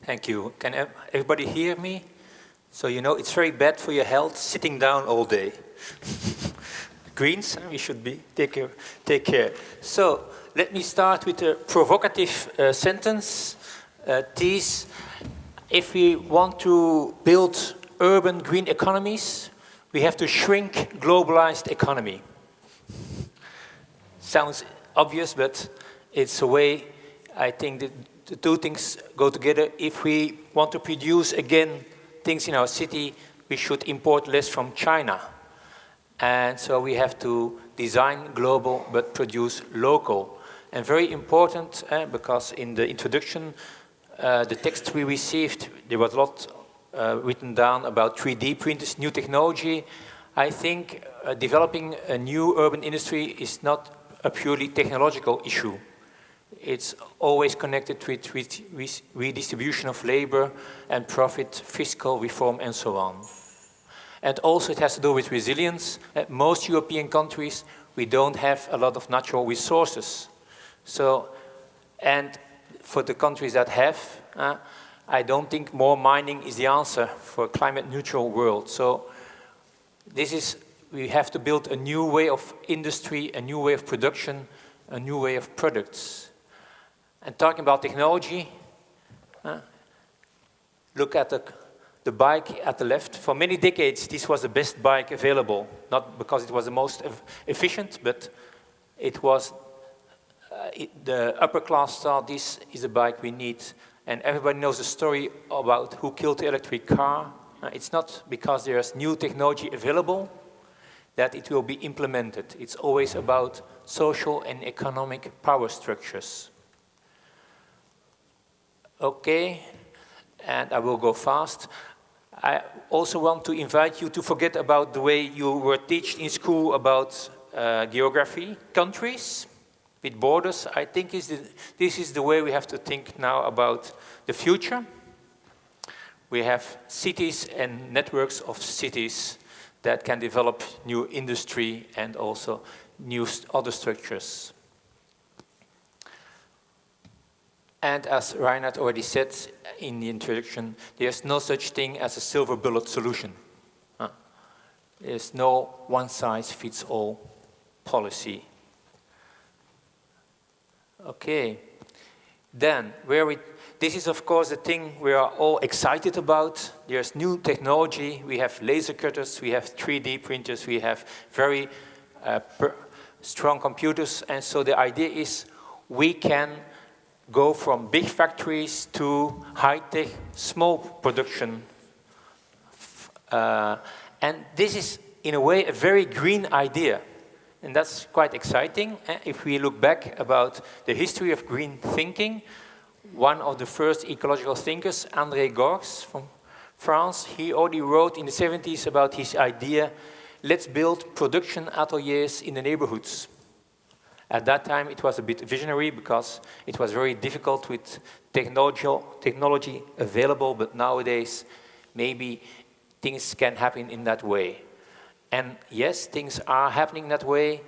Thank you. Can everybody hear me? So you know it's very bad for your health sitting down all day. Greens, we should take care. So let me start with a provocative sentence. If we want to build urban green economies, we have to shrink globalized economy. Sounds obvious, but it's a way, I think, that the two things go together. If we want to produce, again, things in our city, we should import less from China. And so we have to design global, but produce local. And very important, because in the introduction, the text we received, there was a lot written down about 3D printers, new technology. I think developing a new urban industry is not a purely technological issue. It's always connected with redistribution of labor and profit, fiscal reform, and so on. And also it has to do with resilience. At most European countries, we don't have a lot of natural resources. So, and for the countries that have, I don't think more mining is the answer for a climate neutral world. So we have to build a new way of industry, a new way of production, a new way of products. And talking about technology, look at the bike at the left. For many decades, this was the best bike available, not because it was the most efficient, but it was the upper class thought this is a bike we need. And everybody knows the story about who killed the electric car. It's not because there's new technology available that it will be implemented. It's always about social and economic power structures. Okay, and I will go fast. I also want to invite you to forget about the way you were taught in school about geography, countries with borders. I think this is the way we have to think now about the future. We have cities and networks of cities that can develop new industry and also new other structures. And as Reinhard already said in the introduction, there's no such thing as a silver bullet solution. There's no one-size-fits-all policy. Okay, then this is of course the thing we are all excited about. There's new technology, we have laser cutters, we have 3D printers, we have very strong computers, and so the idea is we can go from big factories to high-tech, small production. And this is, in a way, a very green idea. And that's quite exciting. If we look back about the history of green thinking, one of the first ecological thinkers, André Gorz from France, he already wrote in the 70s about his idea, let's build production ateliers in the neighborhoods. At that time, it was a bit visionary because it was very difficult with technology available, but nowadays, maybe things can happen in that way. And yes, things are happening that way.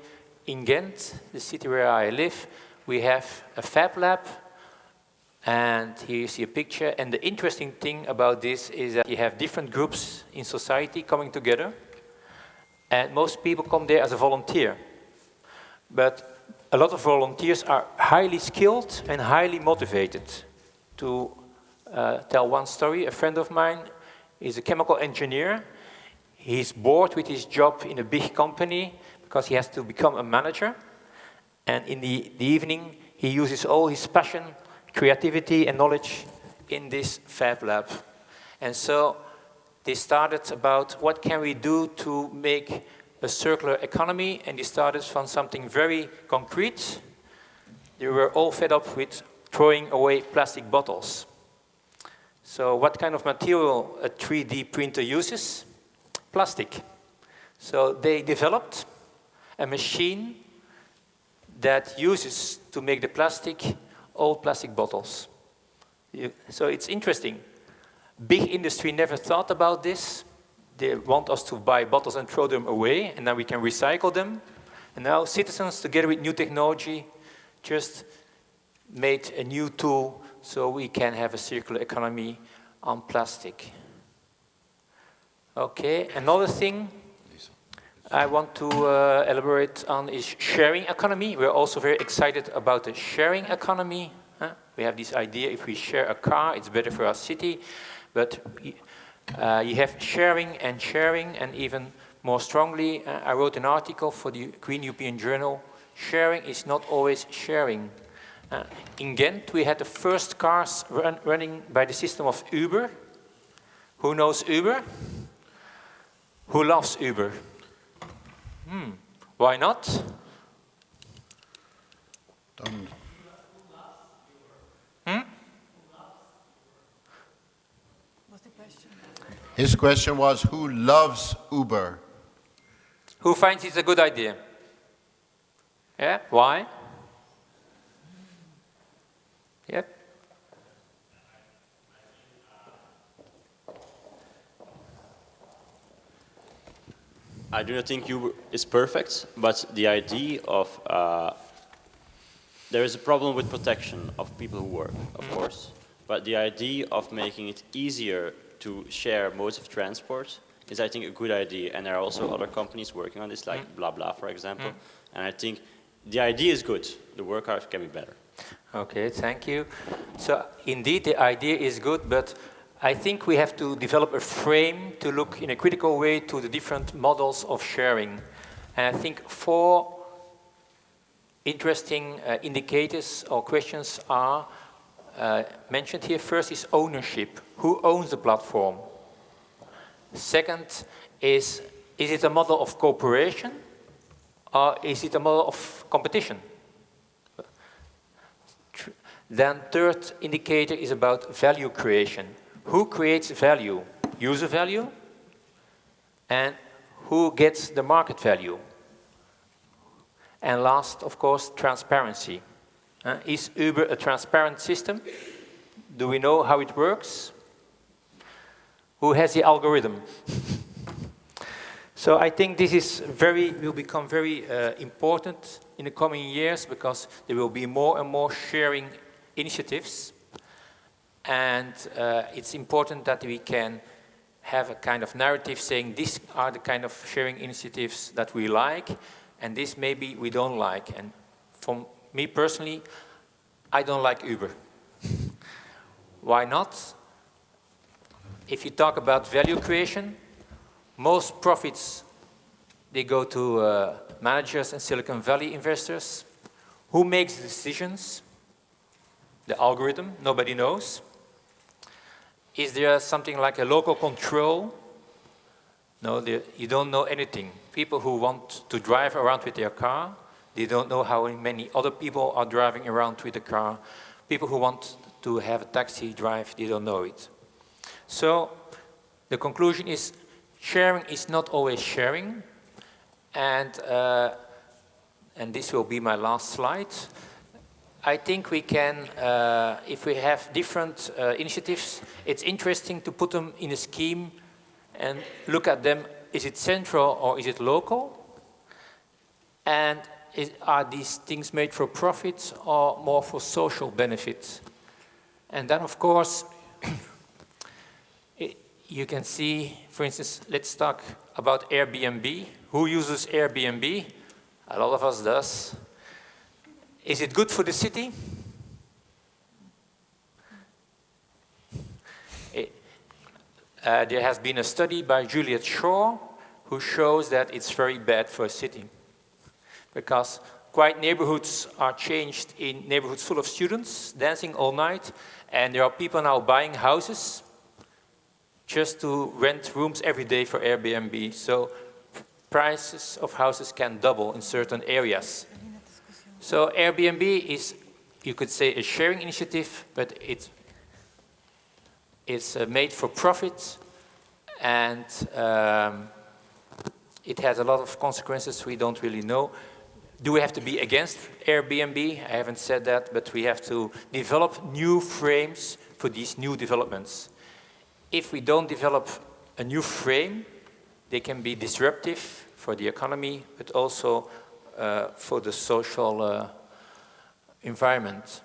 In Ghent, the city where I live, we have a Fab Lab, and here you see a picture. And the interesting thing about this is that you have different groups in society coming together, and most people come there as a volunteer. But a lot of volunteers are highly skilled and highly motivated. To tell one story, a friend of mine is a chemical engineer. He's bored with his job in a big company because he has to become a manager. And in the evening, he uses all his passion, creativity, and knowledge in this Fab Lab. And so they started about what can we do to make a circular economy, and they started from something very concrete. They were all fed up with throwing away plastic bottles. So what kind of material a 3D printer uses? Plastic. So they developed a machine that uses to make the plastic, old plastic bottles. So it's interesting. Big industry never thought about this. They want us to buy bottles and throw them away, and then we can recycle them. And now citizens, together with new technology, just made a new tool so we can have a circular economy on plastic. Okay, another thing I want to elaborate on is sharing economy. We're also very excited about the sharing economy. We have this idea, if we share a car, it's better for our city. But you have sharing, and even more strongly, I wrote an article for the Green European Journal. Sharing is not always sharing. In Ghent, we had the first cars running by the system of Uber. Who knows Uber? Who loves Uber? Why not? What's the question? His question was, who loves Uber? Who finds it's a good idea? Yeah, why? Yep. I do not think Uber is perfect, but the idea of there is a problem with protection of people who work, of course. But the idea of making it easier to share modes of transport is, I think, a good idea. And there are also other companies working on this, like Blah Blah, for example. And I think the idea is good. The work hours can be better. Okay, thank you. So indeed, the idea is good, but I think we have to develop a frame to look in a critical way to the different models of sharing. And I think 4 interesting indicators or questions are mentioned here. First is ownership. Who owns the platform? Second is it a model of cooperation or is it a model of competition? Then third indicator is about value creation. Who creates value? User value? And who gets the market value? And last, of course, transparency. Is Uber a transparent system? Do we know how it works? Who has the algorithm? So I think this is will become very important in the coming years because there will be more and more sharing initiatives. And it's important that we can have a kind of narrative saying these are the kind of sharing initiatives that we like, and this maybe we don't like. And for me personally, I don't like Uber. Why not? If you talk about value creation, most profits, they go to managers and Silicon Valley investors. Who makes the decisions? The algorithm, nobody knows. Is there something like a local control? No, you don't know anything. People who want to drive around with their car, they don't know how many other people are driving around with the car. People who want to have a taxi drive, they don't know it. So the conclusion is sharing is not always sharing. And this will be my last slide. I think we can, if we have different initiatives, it's interesting to put them in a scheme and look at them. Is it central or is it local? And are these things made for profit or more for social benefits? And then, of course, you can see, for instance, let's talk about Airbnb. Who uses Airbnb? A lot of us does. Is it good for the city? There has been a study by Juliet Shaw who shows that it's very bad for a city because quiet neighborhoods are changed in neighborhoods full of students dancing all night, and there are people now buying houses just to rent rooms every day for Airbnb. So prices of houses can double in certain areas. So Airbnb is, you could say, a sharing initiative, but it's made for profit, and it has a lot of consequences we don't really know. Do we have to be against Airbnb? I haven't said that, but we have to develop new frames for these new developments. If we don't develop a new frame, they can be disruptive for the economy, but also for the social environment.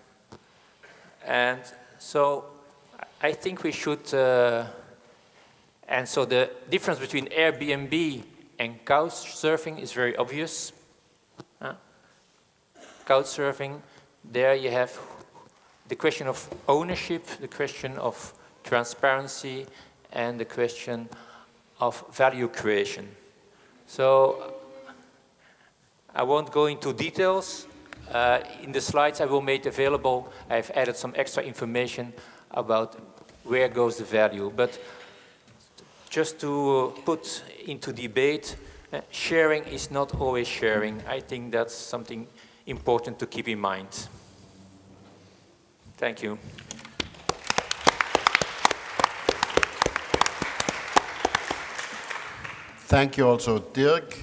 And So I think we should, and so the difference between Airbnb and couchsurfing is very obvious. Couchsurfing, there you have the question of ownership, the question of transparency, and the question of value creation. So I won't go into details. In the slides I will make available, I've added some extra information about where goes the value. But just to put into debate, sharing is not always sharing. I think that's something important to keep in mind. Thank you. Thank you also, Dirk.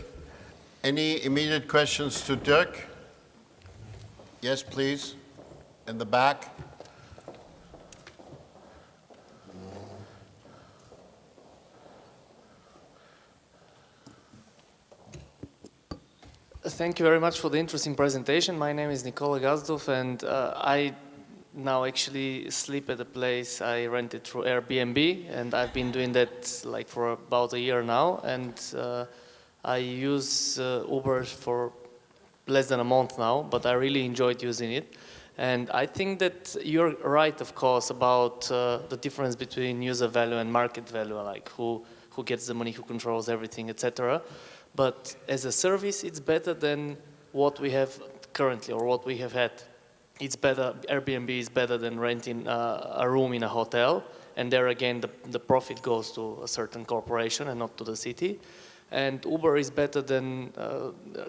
Any immediate questions to Dirk? Yes, please. In the back. Thank you very much for the interesting presentation. My name is Nikola Gazdov, and I now actually sleep at a place I rented through Airbnb, and I've been doing that like for about a year now, and I use Uber for less than a month now, but I really enjoyed using it. And I think that you're right, of course, about the difference between user value and market value, like who gets the money, who controls everything, etc. But as a service, it's better than what we have currently or what we have had. It's better, Airbnb is better than renting a room in a hotel. And there again, the profit goes to a certain corporation and not to the city. And Uber is better than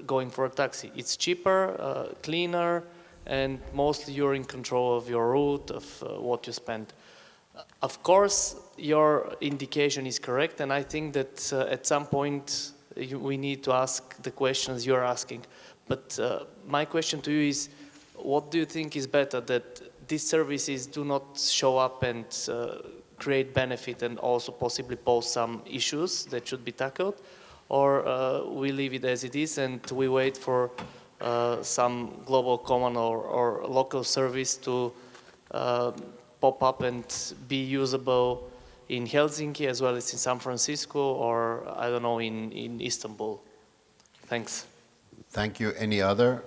going for a taxi. It's cheaper, cleaner, and mostly you're in control of your route, of what you spend. Of course, your indication is correct, and I think that at some point we need to ask the questions you're asking. But my question to you is, what do you think is better, that these services do not show up and create benefit and also possibly pose some issues that should be tackled, or we leave it as it is and we wait for some global common or local service to pop up and be usable in Helsinki as well as in San Francisco, or I don't know, in Istanbul? Thanks. Thank you. Any other?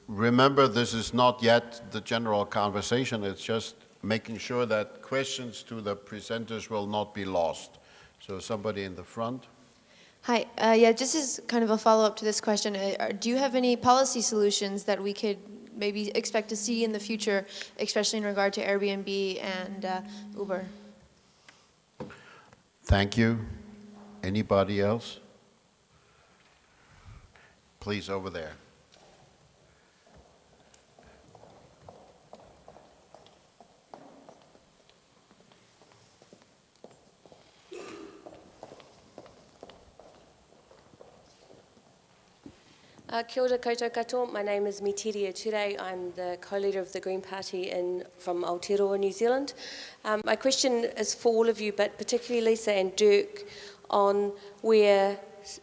Remember, this is not yet the general conversation. It's just making sure that questions to the presenters will not be lost. So somebody in the front. Hi, yeah, just as kind of a follow-up to this question, do you have any policy solutions that we could maybe expect to see in the future, especially in regard to Airbnb and Uber? Thank you. Anybody else? Please, over there. Kia ora koutou katoa. My name is Mitiri Ature. I'm the co-leader of the Green Party from Aotearoa, New Zealand. My question is for all of you, but particularly Lisa and Dirk, on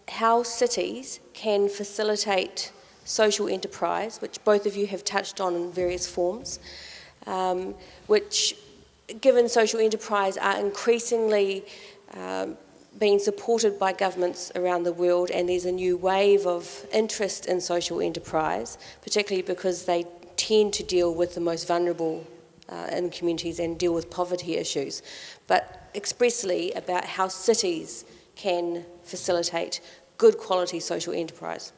how cities can facilitate social enterprise, which both of you have touched on in various forms, which, given social enterprise, are increasingly being supported by governments around the world, and there's a new wave of interest in social enterprise, particularly because they tend to deal with the most vulnerable in communities and deal with poverty issues, but expressly about how cities can facilitate good quality social enterprise.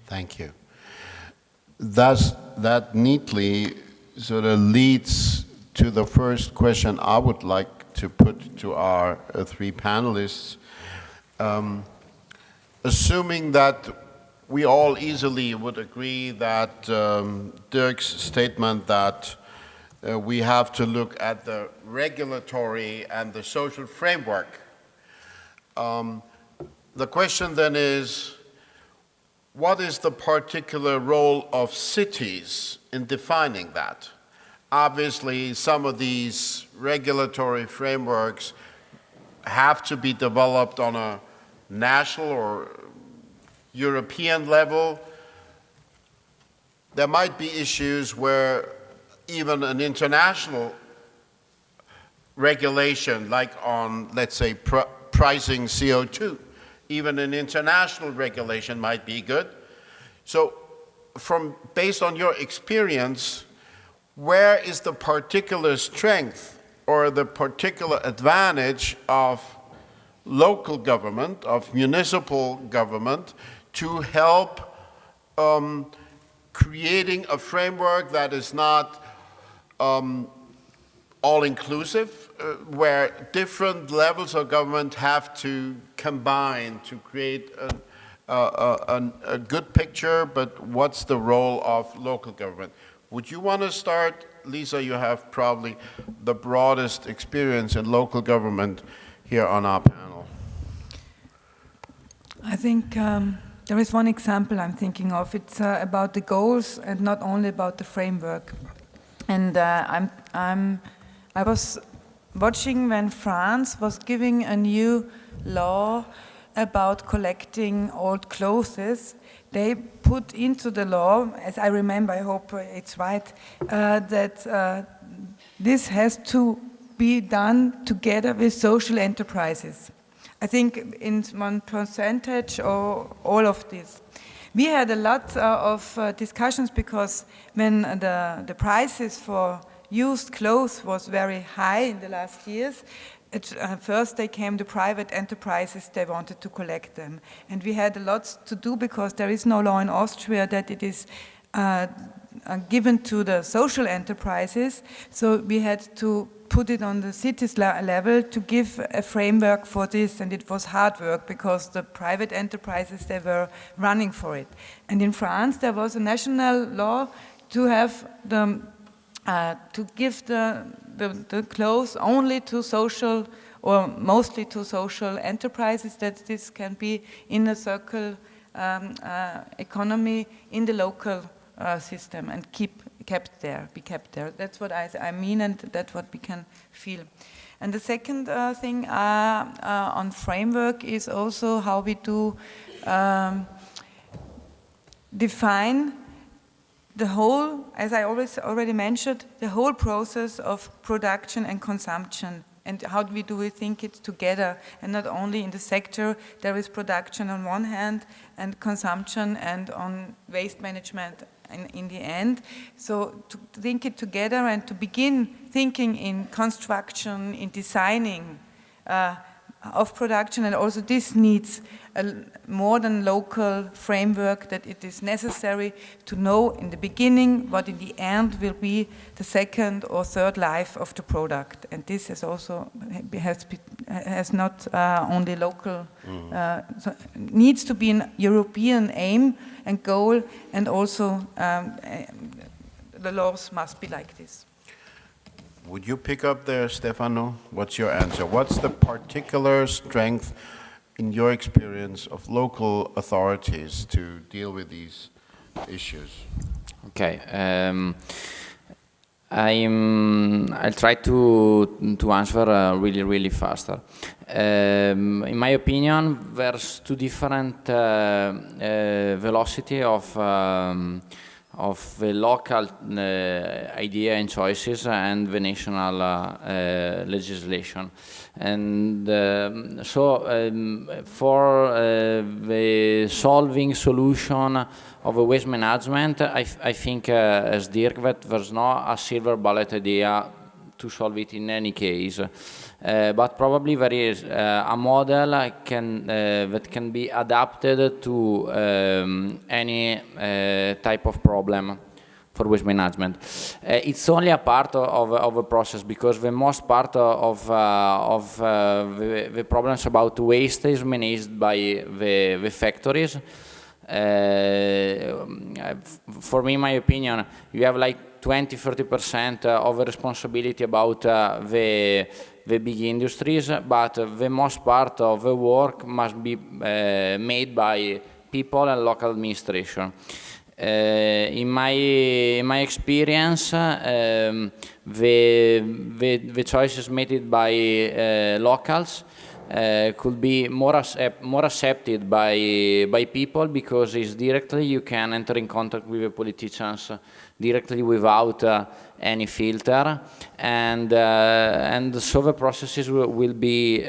Thank you. Thus, that neatly sort of leads to the first question I would like to put to our three panelists. Assuming that we all easily would agree that Dirk's statement that we have to look at the regulatory and the social framework. The question then is, what is the particular role of cities in defining that? Obviously, some of these regulatory frameworks have to be developed on a national or European level. There might be issues where even an international regulation, like on, let's say, pricing CO2. Even an international regulation might be good. So, based on your experience, where is the particular strength or the particular advantage of local government, of municipal government, to help creating a framework that is not all-inclusive, where different levels of government have to combine to create a good picture, but what's the role of local government? Would you want to start? Lisa, you have probably the broadest experience in local government here on our panel. I think there is one example I'm thinking of. It's about the goals and not only about the framework. And I was watching when France was giving a new law about collecting old clothes. They put into the law, as I remember, I hope it's right, that this has to be done together with social enterprises. I think in 1% or all of this. We had a lot of discussions because when the prices for used clothes was very high in the last years, first they came the private enterprises, they wanted to collect them. And we had a lot to do because there is no law in Austria that it is given to the social enterprises. So we had to put it on the city's level to give a framework for this, and it was hard work because the private enterprises, they were running for it. And in France there was a national law to have to give the clothes only to social or mostly to social enterprises, that this can be in a circle economy in the local system and be kept there. That's what I mean, and that's what we can feel. And the second thing on framework is also how we do define the whole, as I already mentioned, the whole process of production and consumption, and how do we think it together, and not only in the sector. There is production on one hand and consumption and on waste management in the end. So to think it together and to begin thinking in construction, in designing of production, and also this needs a more than local framework, that it is necessary to know in the beginning what in the end will be the second or third life of the product. And this is also has not only local, so needs to be an European aim and goal, and also the laws must be like this. Would you pick up there, Stefano? What's your answer? What's the particular strength in your experience of local authorities to deal with these issues? Okay, I'll try to answer really faster. In my opinion, there's two different velocity of the local idea and choices and the national legislation. And so for the solving solution of a waste management, I think, as Dirk, that there's not a silver bullet idea to solve it in any case. But probably there is a model that can be adapted to any type of problem for waste management. It's only a part of a process, because the most part of the problems about waste is managed by the factories. For me, in my opinion, you have like 20–30% of the responsibility about the big industries, but the most part of the work must be made by people and local administration. In my experience, the choices made by locals, could be more accepted by people, because it's directly you can enter in contact with the politicians directly without any filter, and so the processes will be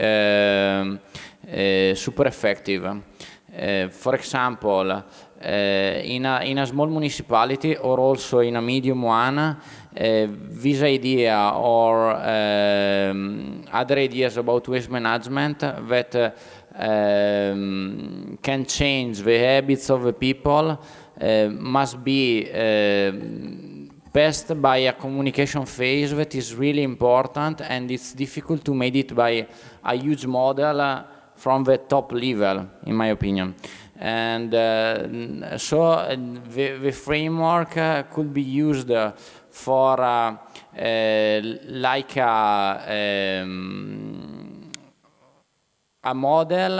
super effective. For example, in a small municipality or also in a medium one, this idea or other ideas about waste management that can change the habits of the people must be passed by a communication phase that is really important, and it's difficult to make it by a huge model from the top level, in my opinion. And so the framework could be used for like a model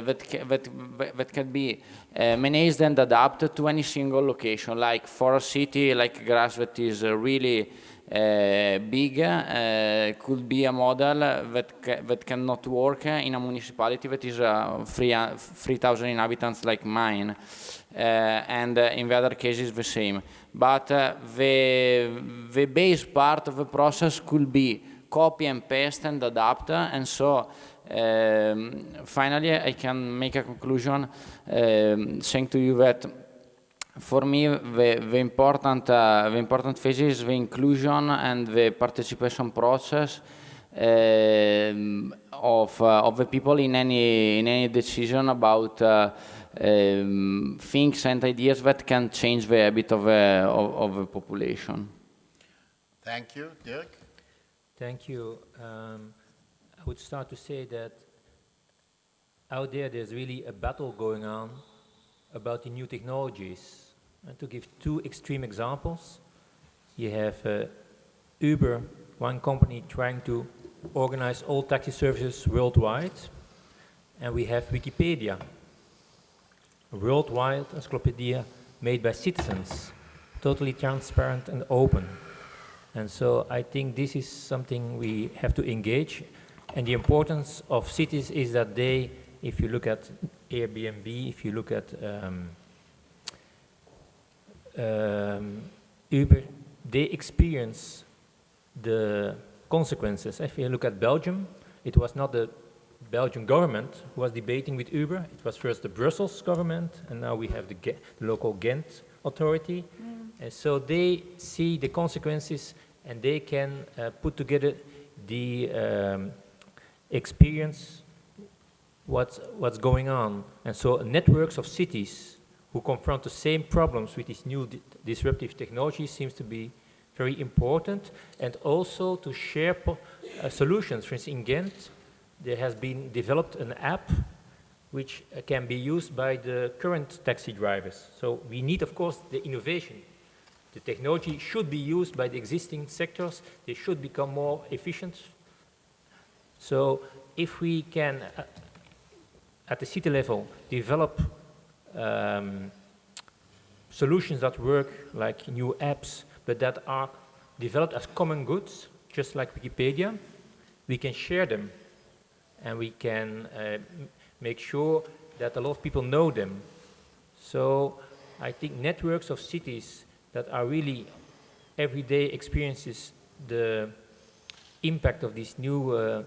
that can be managed and adapted to any single location. Like for a city like Graz that is really big, could be a model that cannot work in a municipality that is 3,000 inhabitants like mine, and in the other cases the same. But the base part of the process could be copy and paste and adapt, and so finally I can make a conclusion saying to you that for me, the important phase is the inclusion and the participation process of the people in any decision about things and ideas that can change the habit of the population. Thank you. Dirk? Thank you. I would start to say that out there's really a battle going on about the new technologies. And to give two extreme examples, you have Uber, one company trying to organize all taxi services worldwide, and we have Wikipedia, a worldwide encyclopedia made by citizens, totally transparent and open. And so I think this is something we have to engage. And the importance of cities is that they, if you look at Airbnb, if you look at Uber, they experience the consequences. If you look at Belgium, it was not the Belgian government who was debating with Uber. It was first the Brussels government, and now we have the local Ghent authority. And so they see the consequences, and they can put together the experience what's going on. And so networks of cities who confront the same problems with these new disruptive technologies seems to be very important, and also to share solutions. For instance, in Ghent, there has been developed an app which can be used by the current taxi drivers. So we need, of course, the innovation. The technology should be used by the existing sectors. They should become more efficient. So if we can, at the city level, develop solutions that work like new apps, but that are developed as common goods, just like Wikipedia, we can share them, and we can make sure that a lot of people know them. So I think networks of cities that are really everyday experiences the impact of these new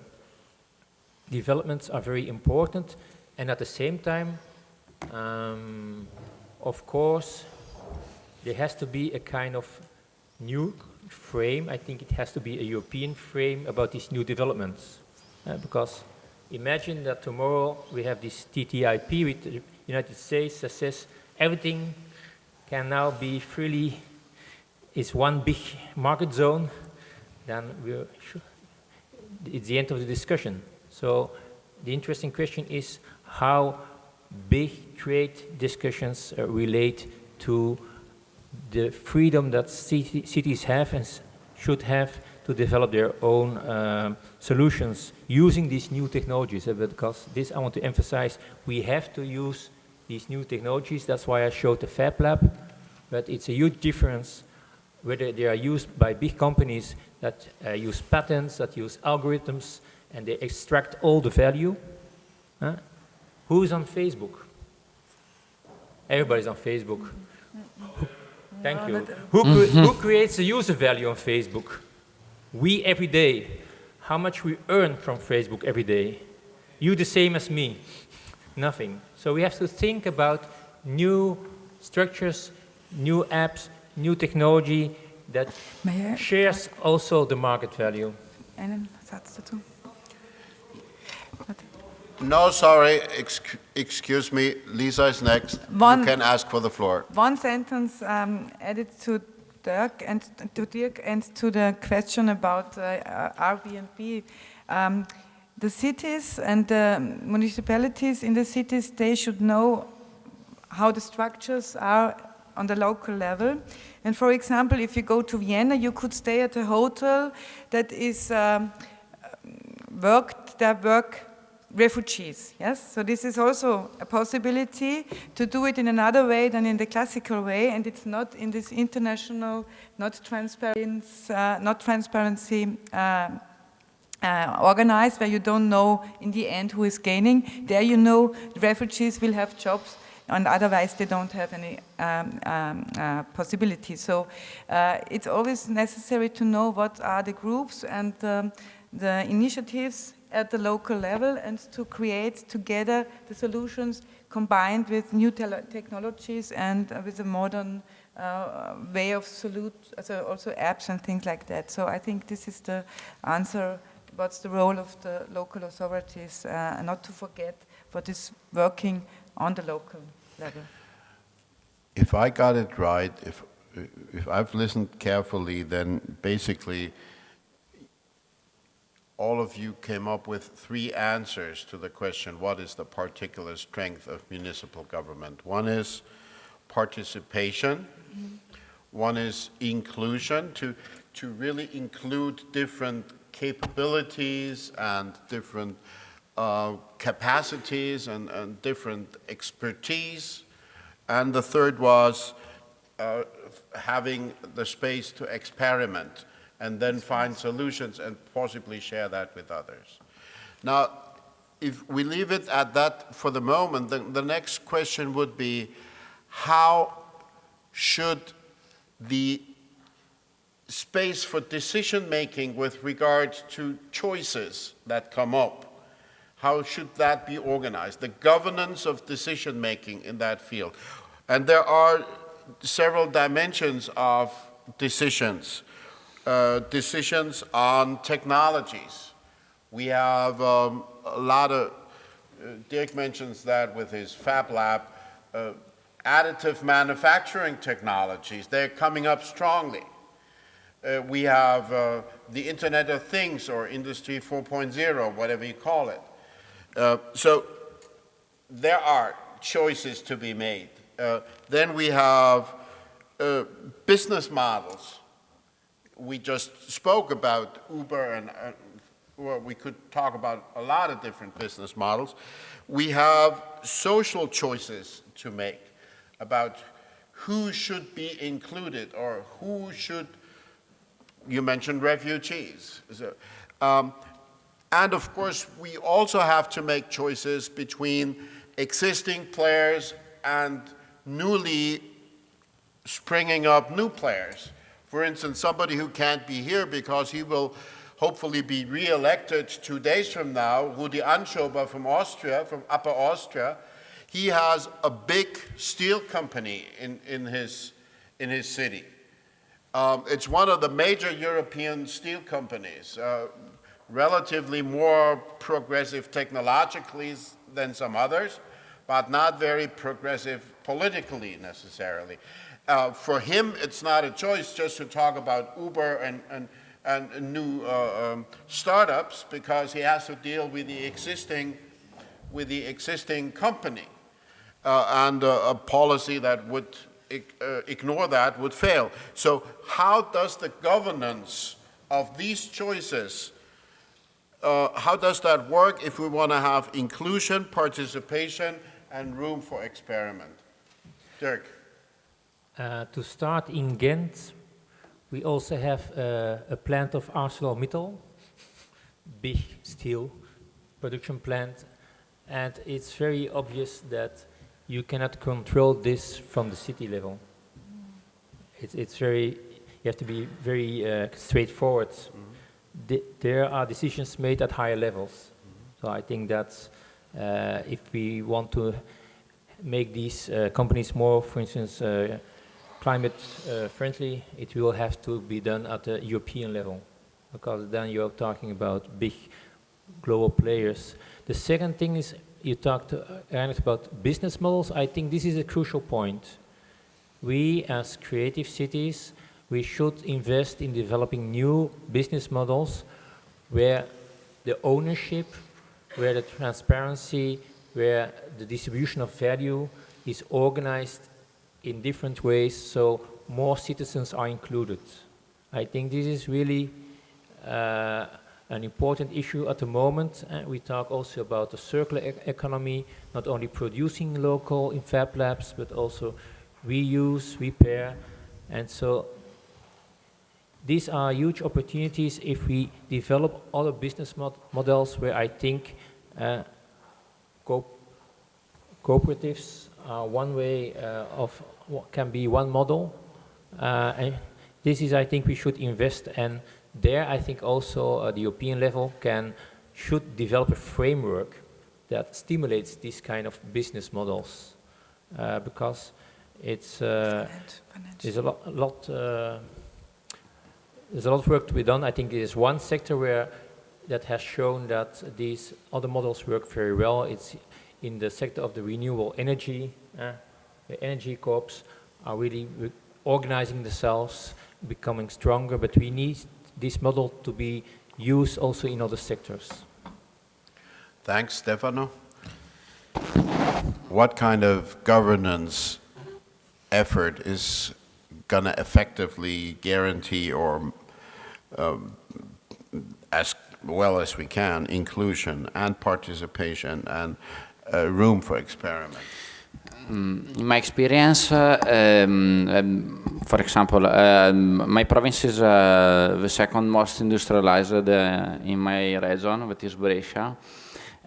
developments are very important. And at the same time, of course, there has to be a kind of new frame. I think it has to be a European frame about these new developments. Because imagine that tomorrow we have this TTIP with the United States that says everything can now be freely, it's one big market zone, then it's the end of the discussion. So the interesting question is how big trade discussions relate to the freedom that cities have and should have to develop their own solutions using these new technologies. Because this, I want to emphasize, we have to use these new technologies. That's why I showed the Fab Lab. But it's a huge difference whether they are used by big companies that use patents, that use algorithms, and they extract all the value. Who's on Facebook? Everybody's on Facebook. Thank you. Who creates the user value on Facebook? We every day. How much we earn from Facebook every day? You the same as me. Nothing. So we have to think about new structures, new apps, new technology that shares also the market value. Einen Satz dazu. No, sorry, excuse me, Lisa is next. You can ask for the floor. One sentence added to Dirk and to the question about Airbnb. The cities and the municipalities in the cities, they should know how the structures are on the local level. And for example, if you go to Vienna, you could stay at a hotel that is work refugees, yes? So this is also a possibility to do it in another way than in the classical way, and it's not in this international, not transparency organized, where you don't know in the end who is gaining. There you know the refugees will have jobs, and otherwise they don't have any possibility. So it's always necessary to know what are the groups and the initiatives at the local level, and to create together the solutions combined with new technologies and with a modern way of also apps and things like that. So I think this is the answer. What's the role of the local authorities, and not to forget what is working on the local level. If I got it right, if I've listened carefully, then basically all of you came up with 3 answers to the question, what is the particular strength of municipal government? One is participation, one is inclusion, to really include different capabilities and different capacities and different expertise. And the third was having the space to experiment and then find solutions and possibly share that with others. Now, if we leave it at that for the moment, the next question would be, how should the space for decision-making with regard to choices that come up, how should that be organized? The governance of decision-making in that field. And there are several dimensions of decisions. Decisions on technologies. We have a lot of, Dirk mentions that with his Fab Lab, additive manufacturing technologies. They're coming up strongly. We have the Internet of Things, or Industry 4.0, whatever you call it. So there are choices to be made. Then we have business models. We just spoke about Uber, and well, we could talk about a lot of different business models. We have social choices to make about who should be included, or who should, you mentioned refugees. So, and of course, we also have to make choices between existing players and newly springing up new players. For instance, somebody who can't be here because he will hopefully be re-elected 2 days from now, Rudi Anschober from Austria, from Upper Austria. He has a big steel company in his city. It's one of the major European steel companies, relatively more progressive technologically than some others, but not very progressive politically necessarily. For him, it's not a choice just to talk about Uber and new startups, because he has to deal with the existing company, and a policy that would ignore that would fail. So how does the governance of these choices, how does that work if we want to have inclusion, participation, and room for experiment? Dirk. To start, in Ghent, we also have a plant of ArcelorMittal, big steel production plant, and it's very obvious that you cannot control this from the city level. It's very, you have to be very straightforward. There are decisions made at higher levels. So I think that if we want to make these companies more, for instance, climate friendly, it will have to be done at the European level, because then you're talking about big global players. The second thing is, you talked about business models. I think this is a crucial point. We, as creative cities, we should invest in developing new business models where the ownership, where the transparency, where the distribution of value is organized in different ways, so more citizens are included. I think this is really an important issue at the moment. We talk also about the circular economy, not only producing local in Fab Labs, but also reuse, repair. And so these are huge opportunities if we develop other business models where I think cooperatives are one way of what can be one model. And this is, I think, we should invest, and there I think also the European level should develop a framework that stimulates these kind of business models, because it's there's a lot of work to be done. I think there's one sector that has shown that these other models work very well. It's in the sector of the renewable energy. The energy corps are really organizing themselves, becoming stronger, but we need this model to be used also in other sectors. Thanks, Stefano. What kind of governance effort is going to effectively guarantee, or as well as we can, inclusion and participation and room for experiment? In my experience, for example, my province is the second most industrialized in my region, that is Brescia,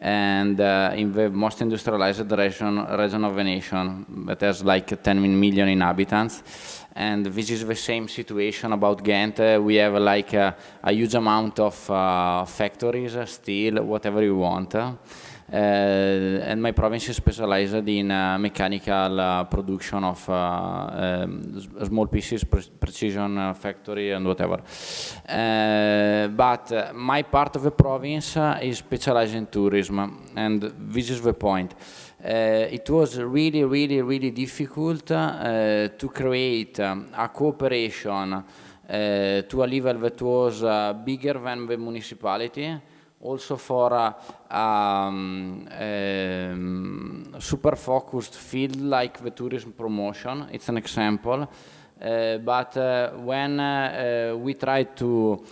and in the most industrialized region of the nation, that has like 10 million inhabitants. And this is the same situation about Ghent. We have like a huge amount of factories, steel, whatever you want. And my province is specialized in mechanical production of small pieces, precision factory and whatever. But my part of the province is specialized in tourism, and this is the point. It was really difficult to create a cooperation to a level that was bigger than the municipality, also for super focused field like the tourism promotion. It's an example. But when we try to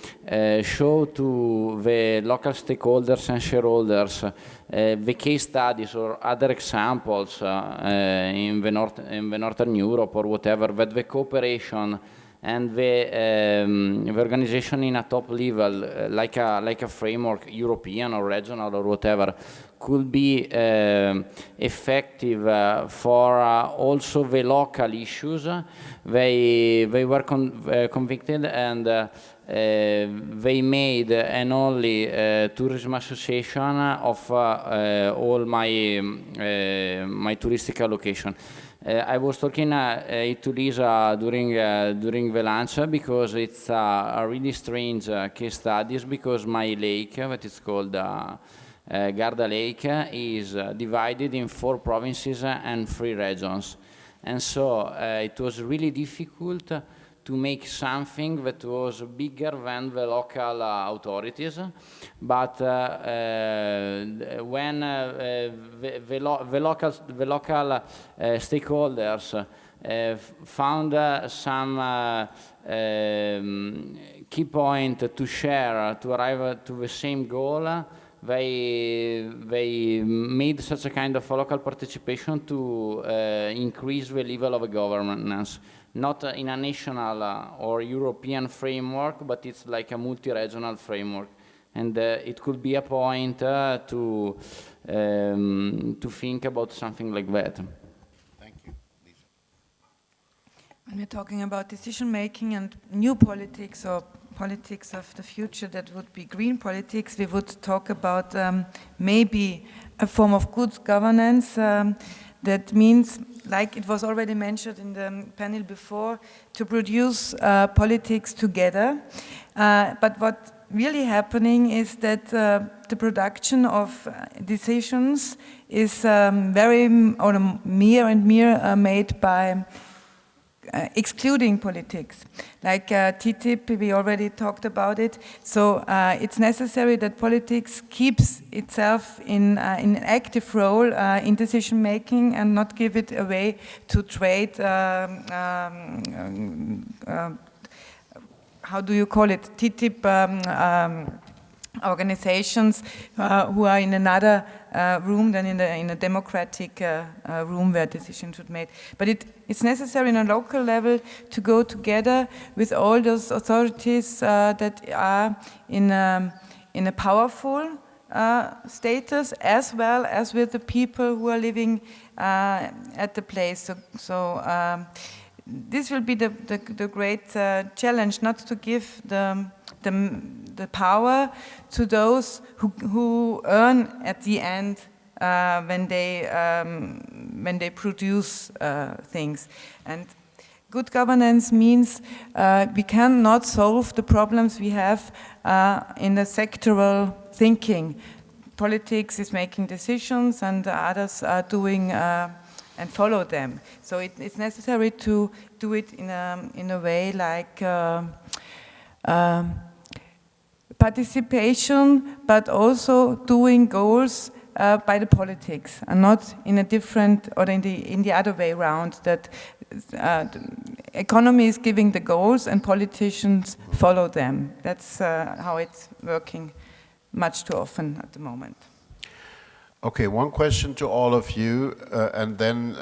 show to the local stakeholders and shareholders the case studies or other examples in the Northern Europe or whatever, that the cooperation and the organization in a top level, like a framework, European or regional or whatever, could be effective for also the local issues. They were convicted, and they made an only tourism association of all my touristic allocation. I was talking to Lisa during the lunch, because it's a really strange case studies, because my lake, that is called Garda Lake, is divided in 4 provinces and 3 regions. And so it was really difficult to make something that was bigger than the local authorities. But when the local stakeholders found some key point to share to arrive to the same goal, they made such a kind of a local participation to increase the level of governance, not in a national or European framework, but it's like a multi-regional framework. And it could be a point to think about something like that. Thank you, Lisa. When we're talking about decision making and new politics or politics of the future that would be green politics, we would talk about maybe a form of good governance that means, like it was already mentioned in the panel before, to produce politics together. But what really happening is that the production of decisions is very, or mere and mere made by excluding politics. Like TTIP, we already talked about it. So it's necessary that politics keeps itself in an active role in decision making and not give it away to trade, how do you call it, TTIP organizations who are in another room than in a democratic room where decisions should be made. But it's necessary on a local level to go together with all those authorities that are in a powerful status, as well as with the people who are living at the place. So this will be the great challenge, not to give the power to those who earn at the end when they produce things. And good governance means we cannot solve the problems we have in the sectoral thinking. Politics is making decisions and others are doing and follow them. So it's necessary to do it in a way like participation, but also doing goals by the politics, and not in a different or in the other way around. That the economy is giving the goals and politicians follow them. That's how it's working much too often at the moment. Okay, one question to all of you, and then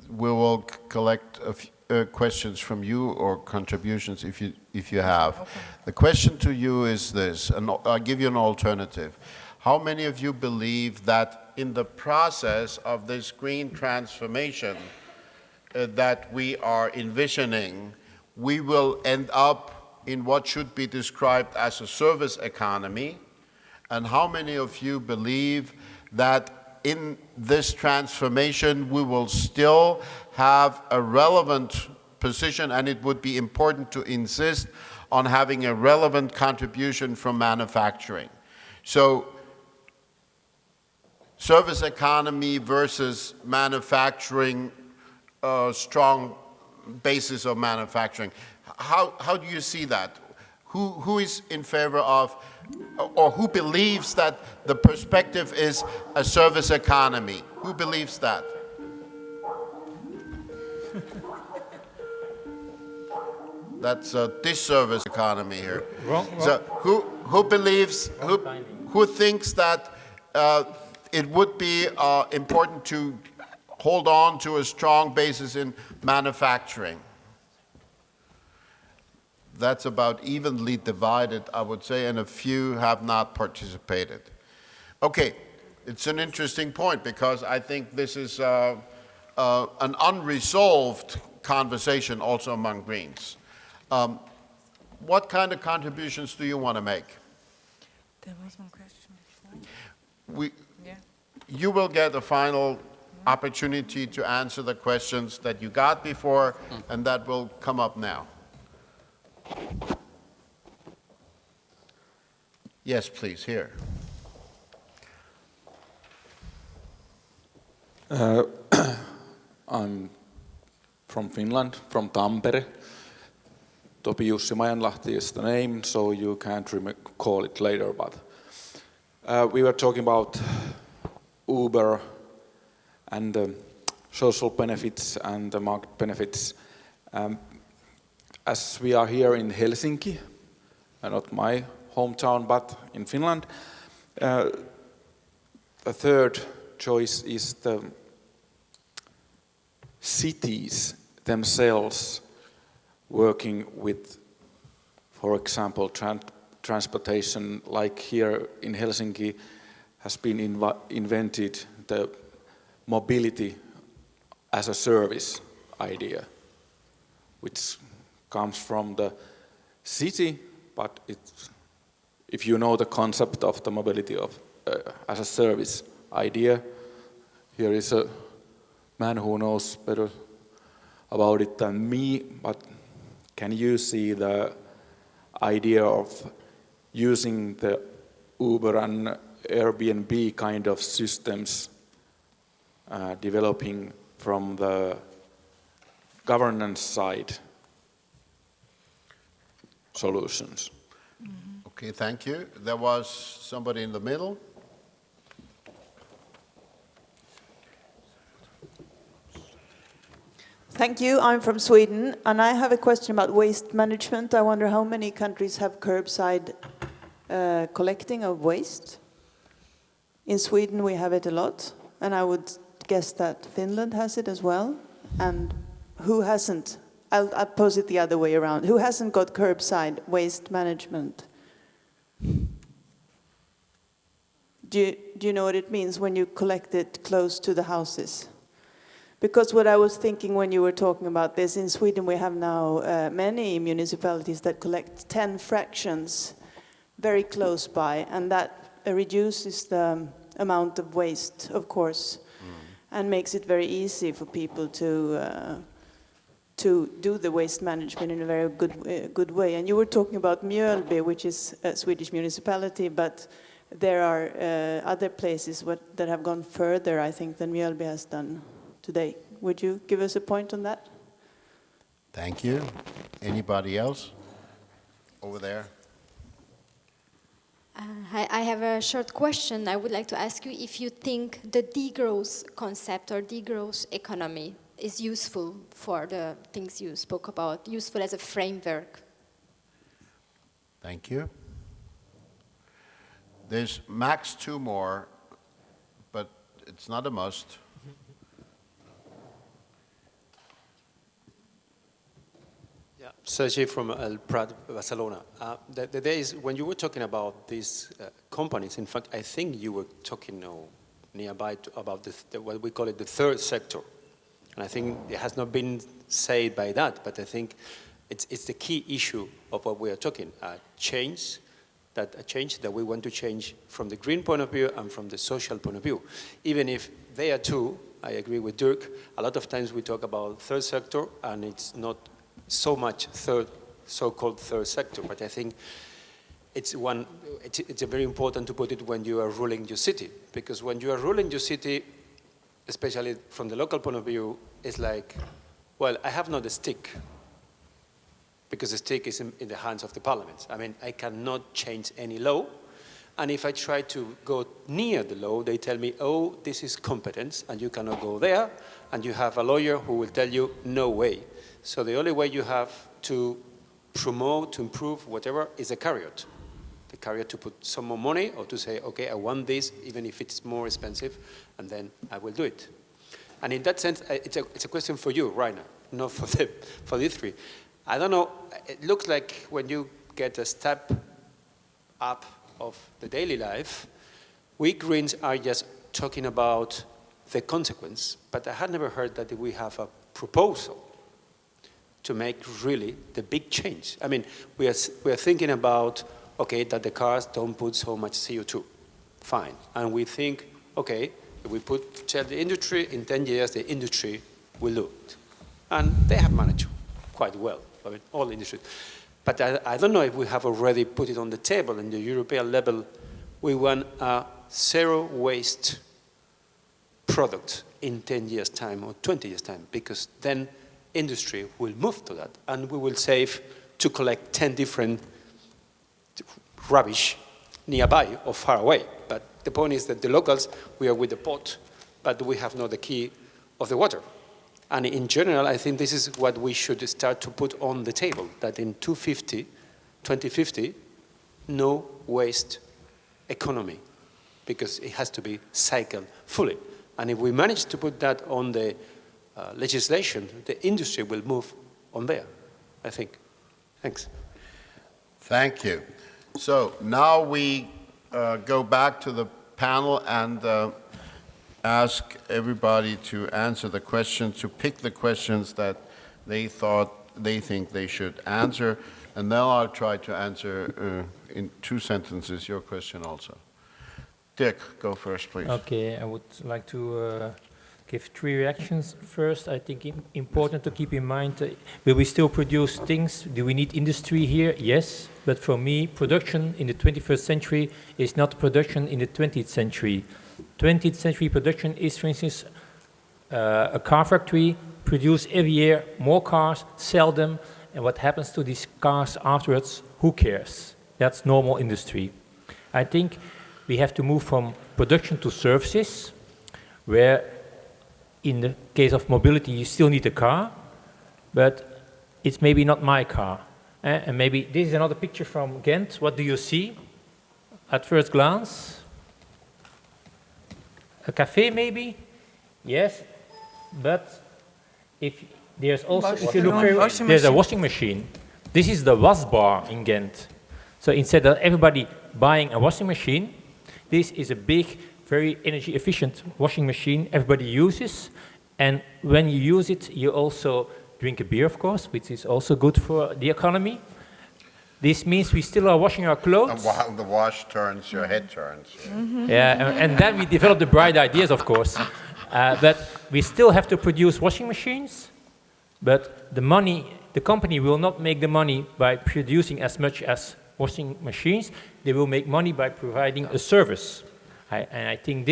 we will collect a few questions from you or contributions if you have. Okay. The question to you is this, and I'll give you an alternative. How many of you believe that in the process of this green transformation that we are envisioning, we will end up in what should be described as a service economy? And how many of you believe that in this transformation we will still have a relevant position, and it would be important to insist on having a relevant contribution from manufacturing? So, service economy versus manufacturing, strong basis of manufacturing. How do you see that? Who is in favor of, or who believes that the perspective is a service economy? Who believes that? That's a disservice economy here. Wrong. So who believes, who thinks that it would be important to hold on to a strong basis in manufacturing? That's about evenly divided, I would say, and a few have not participated. Okay, it's an interesting point, because I think this is an unresolved conversation also among Greens. What kind of contributions do you want to make? There was one question before. You will get a final opportunity to answer the questions that you got before, and that will come up now. Yes, please, here. I'm from Finland, from Tampere. Topi Jussi Majanlahti is the name, so you can't recall it later, but we were talking about Uber and the social benefits and the market benefits. As we are here in Helsinki, not my hometown, but in Finland, the third choice is the cities themselves working with, for example, transportation, like here in Helsinki, has been invented the mobility as a service idea, which comes from the city, but if you know the concept of the mobility of as a service idea, here is a man who knows better about it than me, but can you see the idea of using the Uber and Airbnb kind of systems developing from the governance side solutions? Okay, thank you. There was somebody in the middle. Thank you. I'm from Sweden, and I have a question about waste management. I wonder how many countries have curbside collecting of waste. In Sweden, we have it a lot, and I would guess that Finland has it as well. And who hasn't? I'll pose it the other way around. Who hasn't got curbside waste management? Do you know what it means when you collect it close to the houses? Because what I was thinking when you were talking about this, in Sweden we have now many municipalities that collect 10 fractions very close by, and that reduces the amount of waste, of course, and makes it very easy for people to do the waste management in a very good way. And you were talking about Mjölby, which is a Swedish municipality, but there are other places that have gone further, I think, than Mjölby has done today. Would you give us a point on that? Thank you. Anybody else? Over there. I have a short question. I would like to ask you if you think the degrowth concept or degrowth economy is useful for the things you spoke about, useful as a framework. Thank you. There's max 2 more, but it's not a must. Yeah, Sergey from El Prat, Barcelona. The days when you were talking about these companies, in fact, I think you were talking nearby about what we call it the third sector. And I think it has not been said by that, but I think it's the key issue of what we are talking. A change that we want to change from the green point of view and from the social point of view. Even if they are two, I agree with Dirk, a lot of times we talk about third sector and it's not so much so-called third sector, but I think it's very important to put it when you are ruling your city, because when you are ruling your city, especially from the local point of view, it's like, well, I have not a stick, because the stick is in the hands of the parliament. I mean, I cannot change any law, and if I try to go near the law, they tell me, oh, this is competence, and you cannot go there, and you have a lawyer who will tell you, no way. So the only way you have to promote, to improve, whatever, is a carrot. The carrot to put some more money, or to say, okay, I want this, even if it's more expensive, and then I will do it. And in that sense, it's a question for you, Rainer, not for these three. I don't know, it looks like when you get a step up of the daily life, we Greens are just talking about the consequence, but I had never heard that we have a proposal to make really the big change. I mean, we are thinking about, okay, that the cars don't put so much CO2, fine. And we think, okay, if we tell the industry, in 10 years, the industry will do it. And they have managed quite well, I mean, all industries. But I don't know if we have already put it on the table in the European level. We want a zero waste product in 10 years' time or 20 years' time, because then industry will move to that, and we will save to collect 10 different rubbish nearby or far away. But the point is that the locals, we are with the pot, but we have not the key of the water. And in general, I think this is what we should start to put on the table, that in 2050, no waste economy, because it has to be cycled fully. And if we manage to put that on the legislation, the industry will move on there, I think. Thanks. Thank you. So now we go back to the panel and ask everybody to answer the questions, to pick the questions that they think they should answer, and then I'll try to answer in 2 sentences your question also. Dirk, go first, please. Okay, I would like to give 3 reactions. First, I think important to keep in mind, will we still produce things? Do we need industry here? Yes, but for me, production in the 21st century is not production in the 20th century. 20th century production is, for instance, a car factory, produce every year more cars, sell them, and what happens to these cars afterwards, who cares? That's normal industry. I think we have to move from production to services, where in the case of mobility you still need a car, but it's maybe not my car. And maybe this is another picture from Ghent. What do you see at first glance? A cafe maybe? Yes, but if there's also, if you look very, there's a washing machine. This is the wash bar in Ghent. So instead of everybody buying a washing machine, this is a big, very energy efficient washing machine everybody uses. And when you use it, you also drink a beer, of course, which is also good for the economy. This means we still are washing our clothes. And while the wash turns, your head turns. Yeah, and then we develop the bright ideas, of course. But we still have to produce washing machines, but the company will not make the money by producing as much as washing machines. They will make money by providing a service. And I think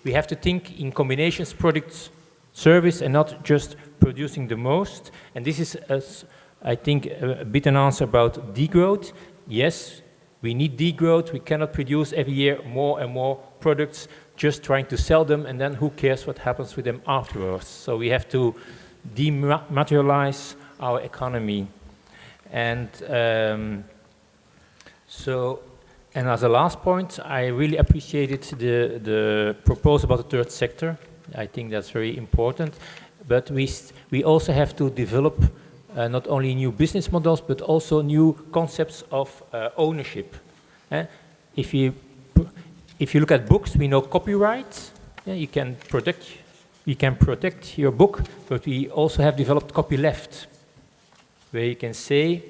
we have to think in combinations, products, service, and not just producing the most. And this is, I think, a bit an answer about degrowth. Yes, we need degrowth. We cannot produce every year more and more products, just trying to sell them, and then who cares what happens with them afterwards. So we have to dematerialize our economy. And and as a last point, I really appreciated the proposal about the 3rd sector. I think that's very important. But we also have to develop not only new business models, but also new concepts of ownership. If you look at books, we know copyright. Yeah, you can protect your book, but we also have developed copyleft, where you can say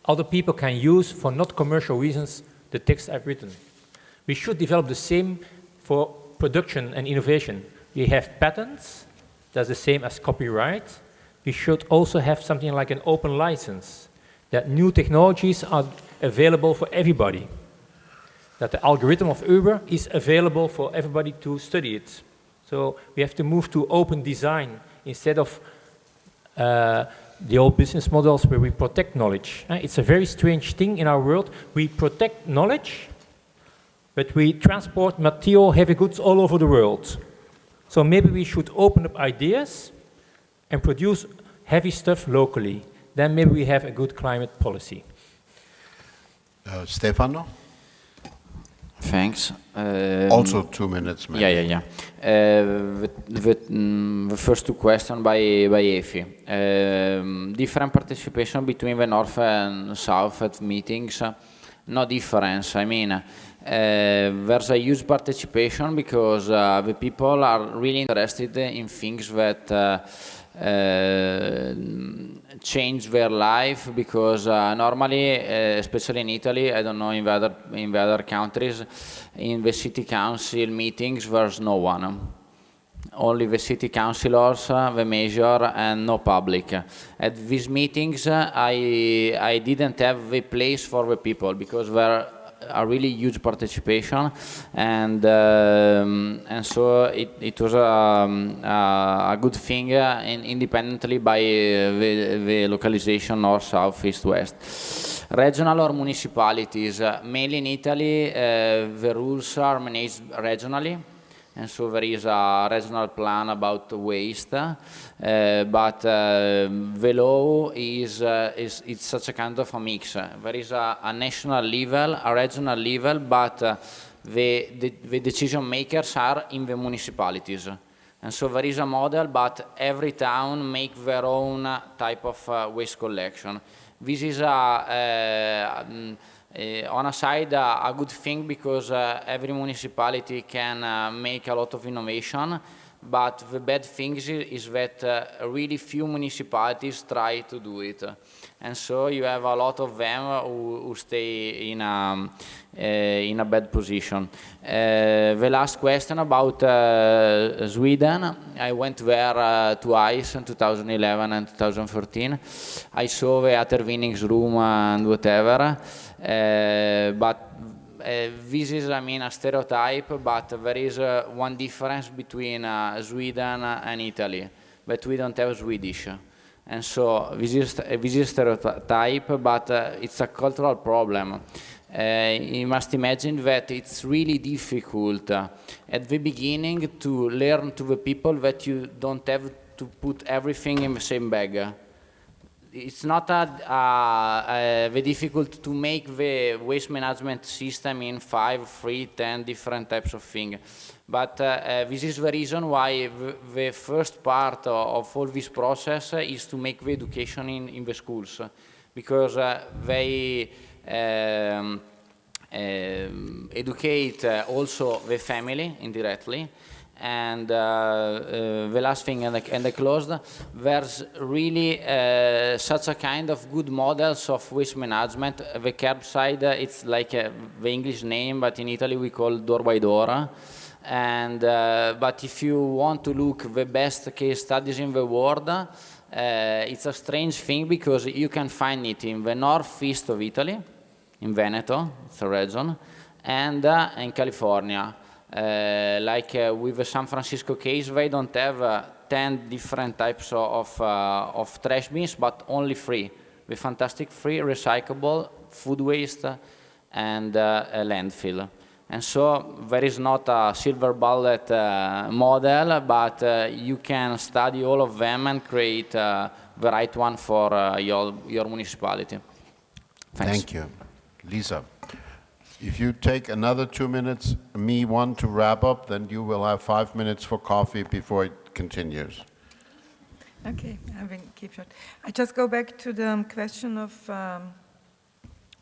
other people can use for not commercial reasons the text I've written. We should develop the same for production and innovation. We have patents, that's the same as copyright. We should also have something like an open license, that new technologies are available for everybody, that the algorithm of Uber is available for everybody to study it. So we have to move to open design instead of the old business models where we protect knowledge. It's a very strange thing in our world. We protect knowledge, but we transport material, heavy goods all over the world. So maybe we should open up ideas and produce heavy stuff locally. Then maybe we have a good climate policy. Stefano? Thanks. Also 2 minutes, maybe. Yeah. The first 2 questions by Efi. Different participation between the North and South at meetings. No difference. I mean, there's a huge participation because the people are really interested in things that change their life, because normally, especially in Italy, I don't know in the other countries, in the city council meetings there's no one. Only the city councillors, the mayor, and no public. At these meetings, I didn't have the place for the people because there a really huge participation, and so it was a good thing independently by the localization north, south, east, west. Regional or municipalities, mainly in Italy, the rules are managed regionally. And so there is a regional plan about waste, but the law it's such a kind of a mix. There is a national level, a regional level, but the decision makers are in the municipalities. And so there is a model, but every town make their own type of waste collection. This is On a side, a good thing because every municipality can make a lot of innovation, but the bad thing is that really few municipalities try to do it. And so you have a lot of them who stay in a bad position. The last question about Sweden, I went there twice in 2011 and 2013. I saw the Återvinningsrum and whatever, but this is, I mean, a stereotype, but there is one difference between Sweden and Italy, that we don't have Swedish. And so this is a stereotype, but it's a cultural problem. You must imagine that it's really difficult at the beginning to learn to the people that you don't have to put everything in the same bag. It's not very difficult to make the waste management system in 5, 3, 10 different types of things. But this is the reason why the first part of all this process is to make the education in the schools, because they educate also the family indirectly. And the last thing, and I closed, there's really such a kind of good models of waste management. The curbside, it's like the English name, but in Italy we call door by door. And but if you want to look the best case studies in the world, it's a strange thing because you can find it in the northeast of Italy, in Veneto, it's a region, and in California. With the San Francisco case, they don't have 10 different types of trash bins, but only 3. The fantastic 3: recyclable, food waste, and landfill. And so there is not a silver bullet model, but you can study all of them and create the right one for your municipality. Thanks. Thank you. Lisa, if you take another 2 minutes, me 1 to wrap up, then you will have 5 minutes for coffee before it continues. Okay, I will keep short. I just go back to the question of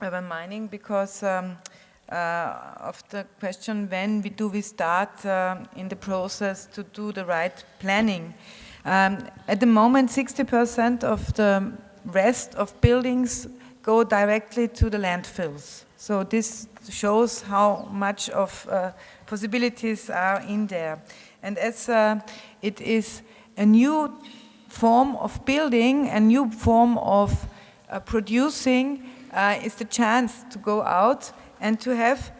urban mining because of the question when do we start in the process to do the right planning. At the moment, 60% of the rest of buildings go directly to the landfills. So this shows how much of possibilities are in there. And as it is a new form of building, a new form of producing, is the chance to go out and to have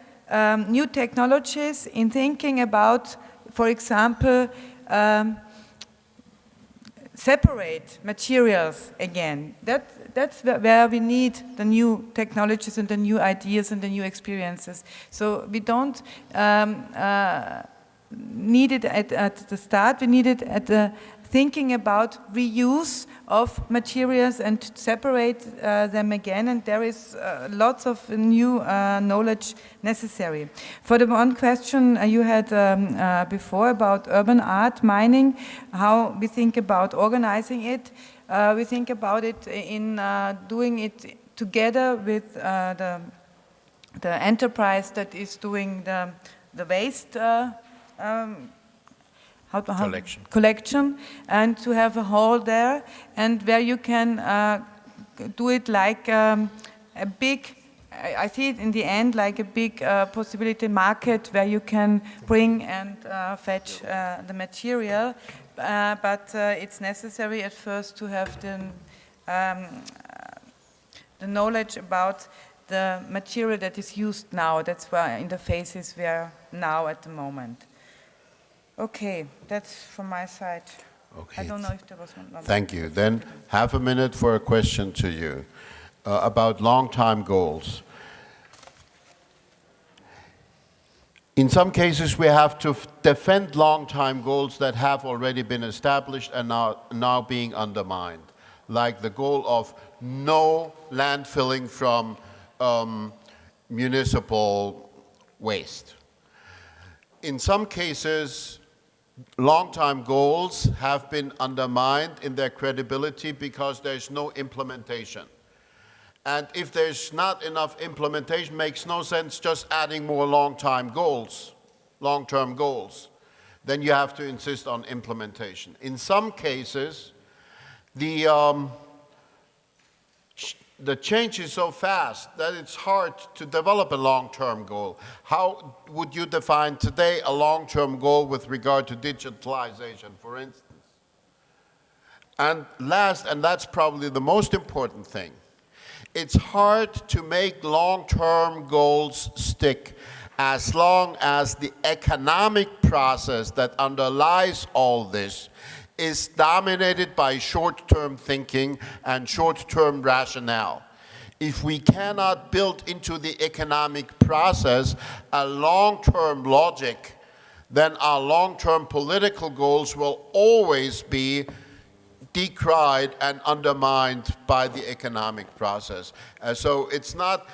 new technologies in thinking about, for example, separate materials again. That's where we need the new technologies and the new ideas and the new experiences. So we don't need it at the start, we need it at the thinking about reuse of materials and to separate them again, and there is lots of new knowledge necessary. For the one question you had before about urban art mining, how we think about organizing it, we think about it in doing it together with the enterprise that is doing the waste collection, and to have a hall there, and where you can do it like a big, I see it in the end like a big possibility market where you can bring and fetch the material, but it's necessary at first to have the knowledge about the material that is used now. That's why interfaces we are now at the moment. Okay, that's from my side. Okay. I don't know if there was one. Thank you. Then half a minute for a question to you about long-term goals. In some cases, we have to defend long-term goals that have already been established and now being undermined, like the goal of no landfilling from municipal waste. In some cases, long-term goals have been undermined in their credibility because there's no implementation. And if there's not enough implementation, makes no sense just adding more long-term goals. Then you have to insist on implementation. In some cases, the change is so fast that it's hard to develop a long-term goal. How would you define today a long-term goal with regard to digitalization, for instance? And last, and that's probably the most important thing, it's hard to make long-term goals stick as long as the economic process that underlies all this is dominated by short-term thinking and short-term rationale. If we cannot build into the economic process a long-term logic, then our long-term political goals will always be decried and undermined by the economic process. So it's not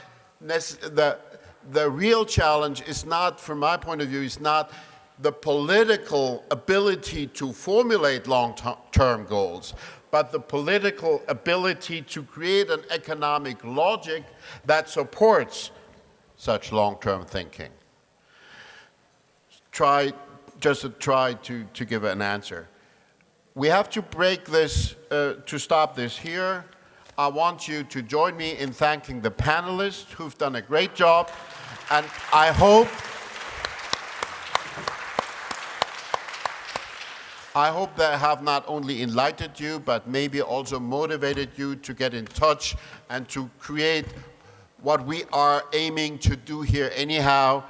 the real challenge is not, from my point of view, is not the political ability to formulate long-term goals, but the political ability to create an economic logic that supports such long-term thinking. Try to give an answer. We have to break this, to stop this here. I want you to join me in thanking the panelists who've done a great job, and I hope they have not only enlightened you, but maybe also motivated you to get in touch and to create what we are aiming to do here anyhow,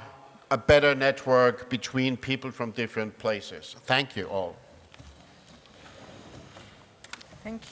a better network between people from different places. Thank you all. Thank you.